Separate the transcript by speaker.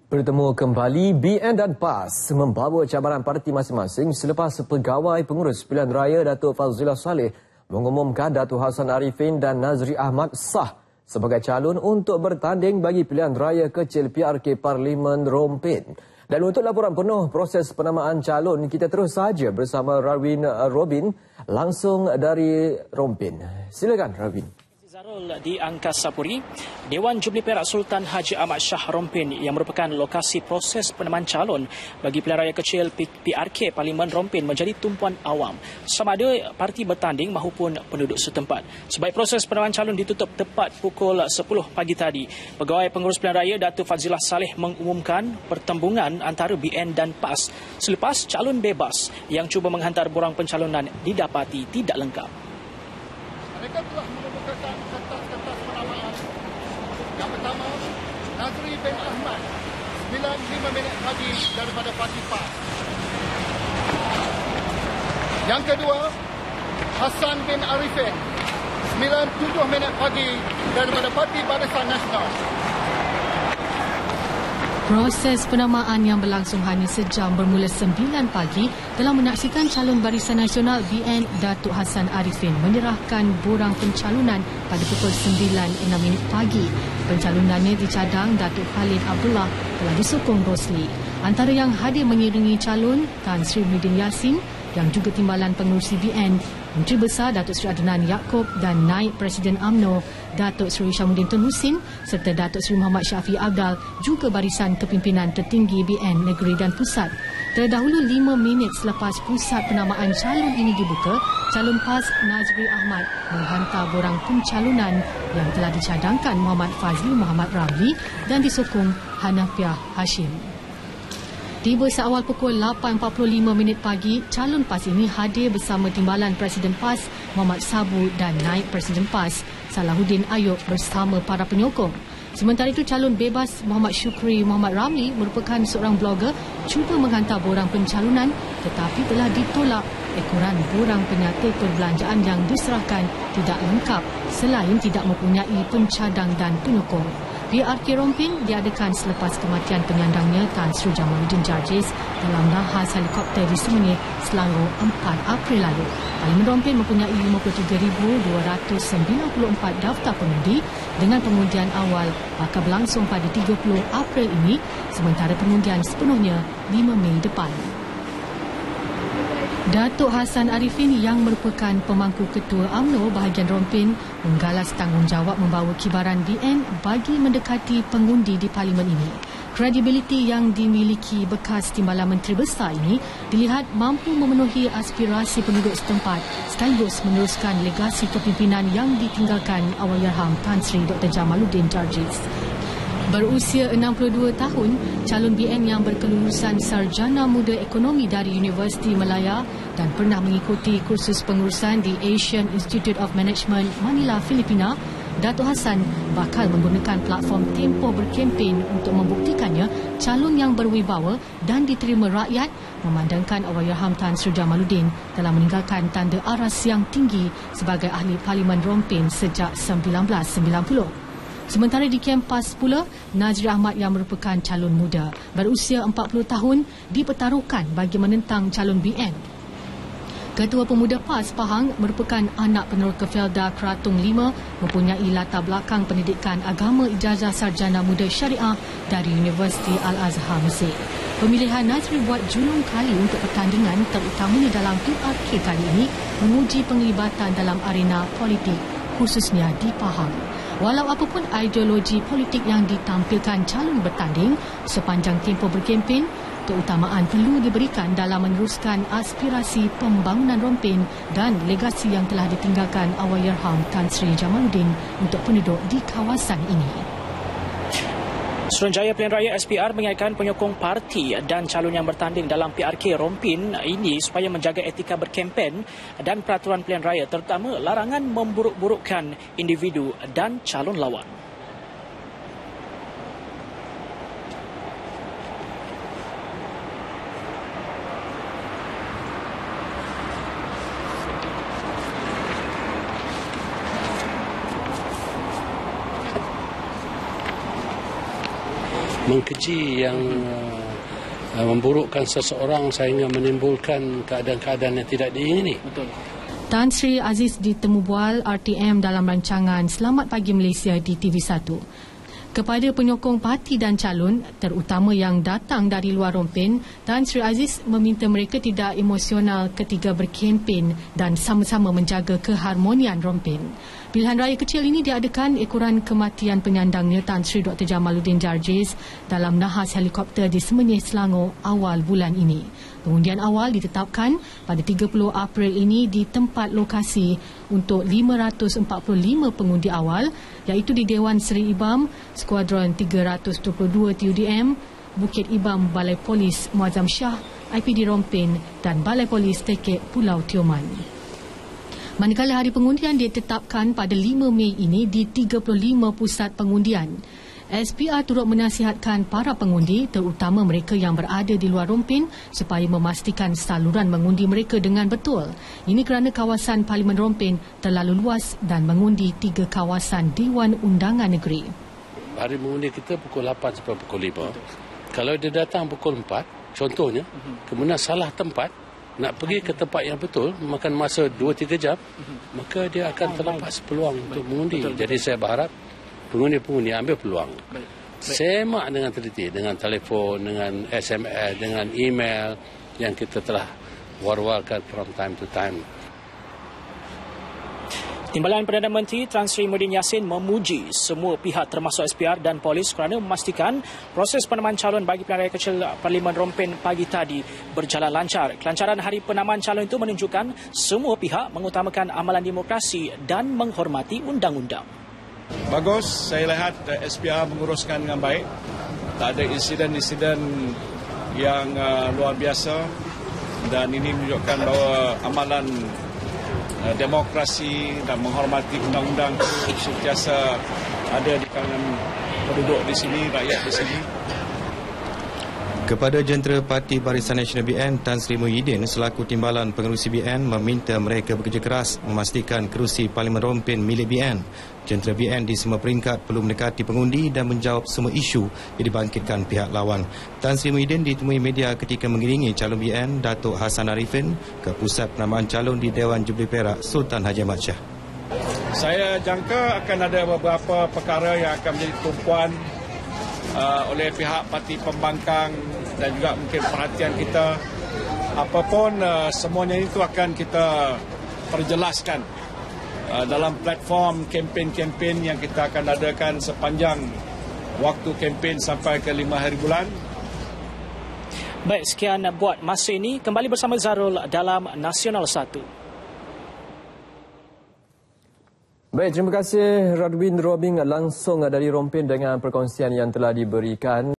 Speaker 1: Bertemu kembali BN dan PAS membawa cabaran parti masing-masing selepas pegawai pengurus pilihan raya Datuk Fazlillah Saleh mengumumkan Datuk Hassan Arifin dan Nazri Ahmad sah sebagai calon untuk bertanding bagi pilihan raya kecil PRK Parlimen Rompin. Dan untuk laporan penuh proses penamaan calon, kita terus saja bersama Rawin Robin langsung dari Rompin. Silakan Rawin.
Speaker 2: Zarul di Angkasa Puri, Dewan Jubli Perak Sultan Haji Ahmad Shah Rompin yang merupakan lokasi proses penamaan calon bagi pilihan raya kecil PRK Parlimen Rompin menjadi tumpuan awam sama ada parti bertanding maupun penduduk setempat. Sebaik proses penamaan calon ditutup tepat pukul 10 pagi tadi, Pegawai Pengurus Pilihan Raya Datuk Fazlillah Saleh mengumumkan pertembungan antara BN dan PAS selepas calon bebas yang cuba menghantar borang pencalonan didapati tidak lengkap.
Speaker 3: Mereka telah mengemukakan kertas-kertas penamaan. Yang pertama, Nazri bin Ahmad 9.5 minit pagi daripada parti PAS. Yang kedua, Hassan bin Arifin 9.7 minit pagi daripada Parti Barisan Nasional.
Speaker 4: Proses penamaan yang berlangsung hanya sejam bermula 9 pagi dalam menyaksikan calon Barisan Nasional BN Datuk Hassan Arifin menyerahkan borang pencalonan pada pukul 9.06 pagi. Pencalonannya dicadang Datuk Khalid Abdullah telah disokong Rosli. Antara yang hadir mengiringi calon Tan Sri Muhyiddin Yassin yang juga timbalan pengurusi BN, Menteri Besar Datuk Seri Adnan Yaakob dan Naib Presiden UMNO Datuk Seri Syamuddin Tun Husin serta Datuk Seri Muhammad Syafiee Abdal juga barisan kepimpinan tertinggi BN Negeri dan Pusat. Terdahulu 5 minit selepas pusat penamaan calon ini dibuka, calon PAS Nazri Ahmad menghantar borang pencalonan yang telah dicadangkan Muhammad Fazli Muhammad Ramli dan disokong Hanafiah Hashim. Tiba seawal pukul 8.45 pagi, calon PAS ini hadir bersama timbalan Presiden PAS Muhammad Sabu dan Naib Presiden PAS Salahuddin Ayub bersama para penyokong. Sementara itu, calon bebas Muhammad Syukri Muhammad Ramli merupakan seorang blogger cuba menghantar borang pencalonan tetapi telah ditolak ekoran borang penyata perbelanjaan yang diserahkan tidak lengkap selain tidak mempunyai pencadang dan penyokong. PRK Rompin diadakan selepas kematian penyandangnya Tan Sri Jamaluddin Jarjis dalam nahas helikopter di Semenyih, Selangor 4 April lalu. Parlimen Rompin mempunyai 53,294 daftar pengundi dengan pengundian awal bakal berlangsung pada 30 April ini sementara pengundian sepenuhnya 5 Mei depan. Datuk Hassan Arifin yang merupakan pemangku ketua UMNO bahagian Rompin menggalas tanggungjawab membawa kibaran BN bagi mendekati pengundi di parlimen ini. Kredibiliti yang dimiliki bekas timbalan Menteri Besar ini dilihat mampu memenuhi aspirasi penduduk setempat sekaligus meneruskan legasi kepimpinan yang ditinggalkan Allahyarham Tan Sri Dr. Jamaluddin Jarjis. Berusia 62 tahun, calon BN yang berkelulusan Sarjana Muda Ekonomi dari Universiti Malaya dan pernah mengikuti kursus pengurusan di Asian Institute of Management Manila, Filipina, Datuk Hassan bakal menggunakan platform Tempoh berkempen untuk membuktikannya calon yang berwibawa dan diterima rakyat memandangkan Allahyarham Tan Sri Jamaluddin telah meninggalkan tanda aras yang tinggi sebagai ahli Parlimen Rompin sejak 1990. Sementara di kem PAS pula, Nazri Ahmad yang merupakan calon muda berusia 40 tahun dipertaruhkan bagi menentang calon BN. Ketua Pemuda PAS Pahang merupakan anak peneroka Felda Kratung 5 mempunyai latar belakang pendidikan agama ijazah sarjana muda syariah dari Universiti Al-Azhar Mesir. Pemilihan Nazri buat julung kali untuk pertandingan terutamanya dalam PRK kali ini menguji penglibatan dalam arena politik khususnya di Pahang. Walau apapun ideologi politik yang ditampilkan calon bertanding sepanjang tempoh berkempen, keutamaan perlu diberikan dalam meneruskan aspirasi pembangunan Rompin dan legasi yang telah ditinggalkan Allahyarham Tan Sri Jamaluddin untuk penduduk di kawasan ini.
Speaker 2: Suruhanjaya Pilihan Raya SPR mengingatkan penyokong parti dan calon yang bertanding dalam PRK Rompin ini supaya menjaga etika berkempen dan peraturan pilihan raya terutama larangan memburuk-burukkan individu dan calon lawan.
Speaker 5: mengkeji yang memburukkan seseorang sehingga menimbulkan keadaan-keadaan yang tidak diingini.
Speaker 2: Betul.
Speaker 4: Tan Sri Aziz ditemu bual RTM dalam rancangan Selamat Pagi Malaysia di TV1. Kepada penyokong parti dan calon, terutama yang datang dari luar Rompin, Tan Sri Aziz meminta mereka tidak emosional ketika berkempen dan sama-sama menjaga keharmonian Rompin. Pilihan raya kecil ini diadakan ekoran kematian penyandangnya Tan Sri Dr. Jamaluddin Jarjiz dalam nahas helikopter di Semenyih, Selangor awal bulan ini. Pengundian awal ditetapkan pada 30 April ini di tempat lokasi untuk 545 pengundi awal, iaitu di Dewan Seri Ibam, Skuadron 322 TUDM, Bukit Ibam, Balai Polis Muazzam Shah, IPD Rompin dan Balai Polis Tekek Pulau Tioman. Manakala hari pengundian ditetapkan pada 5 Mei ini di 35 pusat pengundian. SPR turut menasihatkan para pengundi, terutama mereka yang berada di luar Rompin, supaya memastikan saluran mengundi mereka dengan betul. Ini kerana kawasan Parlimen Rompin terlalu luas dan mengundi 3 kawasan Dewan Undangan Negeri.
Speaker 5: Hari mengundi kita pukul 8 sampai pukul 5. Kalau dia datang pukul 4, contohnya, kemudian salah tempat, nak pergi ke tempat yang betul, makan masa 2-3 jam, maka dia akan terlepas peluang untuk mengundi. Jadi saya berharap pengundi-pengundi ambil peluang. Semak dengan teliti, dengan telefon, dengan SMS, dengan email yang kita telah war-warkan from time to time.
Speaker 2: Timbalan Perdana Menteri Tan Sri Muhyiddin Yassin memuji semua pihak termasuk SPR dan polis kerana memastikan proses penamaan calon bagi pilihan raya kecil Parlimen Rompin pagi tadi berjalan lancar. Kelancaran hari penamaan calon itu menunjukkan semua pihak mengutamakan amalan demokrasi dan menghormati undang-undang.
Speaker 6: Bagus, saya lihat SPR menguruskan dengan baik. Tak ada insiden-insiden yang luar biasa dan ini menunjukkan bahawa amalan demokrasi dan menghormati undang-undang itu sentiasa ada di kalangan penduduk di sini, rakyat di sini.
Speaker 7: Kepada jentera Parti Barisan Nasional BN, Tan Sri Muhyiddin selaku Timbalan Pengerusi BN meminta mereka bekerja keras memastikan kerusi Parlimen Rompin milik BN. Jentera BN di semua peringkat perlu mendekati pengundi dan menjawab semua isu yang dibangkitkan pihak lawan. Tan Sri Muhyiddin ditemui media ketika mengiringi calon BN Datuk Hassan Arifin ke pusat penamaan calon di Dewan Jubli Perak Sultan Haji Ahmad Shah.
Speaker 6: Saya jangka akan ada beberapa perkara yang akan menjadi tumpuan oleh pihak parti pembangkang dan juga mungkin perhatian kita. Apapun semuanya itu akan kita perjelaskan dalam platform kempen-kempen yang kita akan adakan sepanjang waktu kempen sampai ke 5 hari bulan.
Speaker 2: Baik, sekian buat masa ini. Kembali bersama Zarul dalam Nasional 1.
Speaker 1: Baik, terima kasih Radwin Robing langsung dari Rompin dengan perkongsian yang telah diberikan.